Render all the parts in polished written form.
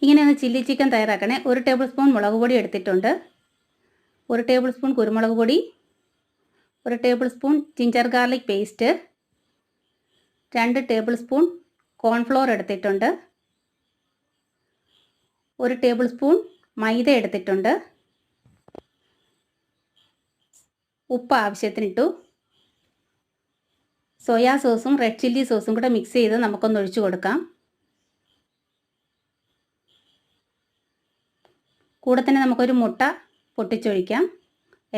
ഇങ്ങനെ ഒന്ന് chilli chicken തയ്യാറാക്കണേ. 1 table spoon മുളക് പൊടി എടുത്തിട്ടുണ്ട്, 1 ടേബിൾ സ്പൂൺ കുരുമുളക് പൊടി, 1 table spoon ginger garlic paste, 2 table spoon cornflour എടുത്തിട്ടുണ്ട്, 1 ടേബിൾ സ്പൂൺ മൈദ എടുത്തിട്ടുണ്ട്, ഉപ്പ് ആവശ്യത്തിനിട്ടു. സോയാ സോസും റെഡ് ചില്ലി സോസും കൂടെ മിക്സ് ചെയ്ത് നമുക്കൊന്ന് ഒഴിച്ചു കൊടുക്കാം. കൂടെ തന്നെ നമുക്കൊരു മുട്ട പൊട്ടിച്ചൊഴിക്കാം.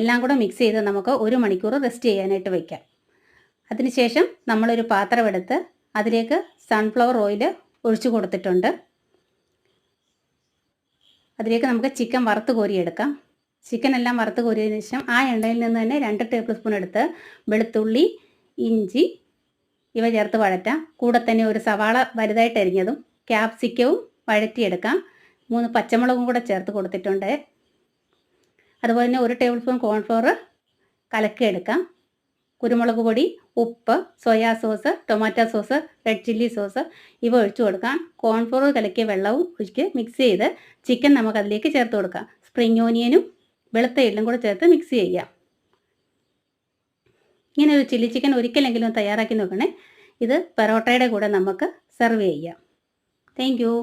എല്ലാം കൂടെ മിക്സ് ചെയ്ത് നമുക്ക് 1 മണിക്കൂർ റെസ്റ്റ് ചെയ്യാനായിട്ട് വയ്ക്കാം. അതിനുശേഷം നമ്മളൊരു പാത്രം എടുത്ത് അതിലേക്ക് സൺഫ്ലവർ ഓയിൽ ഒഴിച്ചു കൊടുത്തിട്ടുണ്ട്. അതിലേക്ക് നമുക്ക് ചിക്കൻ വറുത്ത് കോരിയെടുക്കാം. ചിക്കൻ എല്ലാം വറുത്ത് കോരിയതിന് ശേഷം ആ എണ്ണയിൽ നിന്ന് തന്നെ 2 ടേബിൾ സ്പൂൺ എടുത്ത് വെളുത്തുള്ളി, ഇഞ്ചി ഇവ ചേർത്ത് വഴറ്റാം. കൂടെ തന്നെ ഒരു സവാള വലുതായിട്ട് അരിഞ്ഞതും ക്യാപ്സിക്കവും വഴറ്റിയെടുക്കാം. 3 പച്ചമുളകും കൂടെ ചേർത്ത് കൊടുത്തിട്ടുണ്ട്. അതുപോലെ തന്നെ 1 ടേബിൾ സ്പൂൺ കോൺഫ്ലോർ കലക്കിയെടുക്കാം. കുരുമുളക് പൊടി, ഉപ്പ്, soya sauce, tomato sauce, red chilli sauce ഇവ ഒഴിച്ചു കൊടുക്കാം. കോൺഫ്ലോർ കലക്കിയ വെള്ളവും ഒഴിച്ച് മിക്സ് ചെയ്ത് ചിക്കൻ നമുക്ക് അതിലേക്ക് ചേർത്ത് കൊടുക്കാം. സ്പ്രിംഗ് ഓനിയനും വെളുത്ത എള്ളും കൂടെ ചേർത്ത് മിക്സ് ചെയ്യാം. ഇങ്ങനെ ഒരു ചില്ലി ചിക്കൻ ഒരിക്കലെങ്കിലും തയ്യാറാക്കി നോക്കണേ. ഇത് പൊറോട്ടയുടെ കൂടെ നമുക്ക് സെർവ് ചെയ്യാം. Thank you.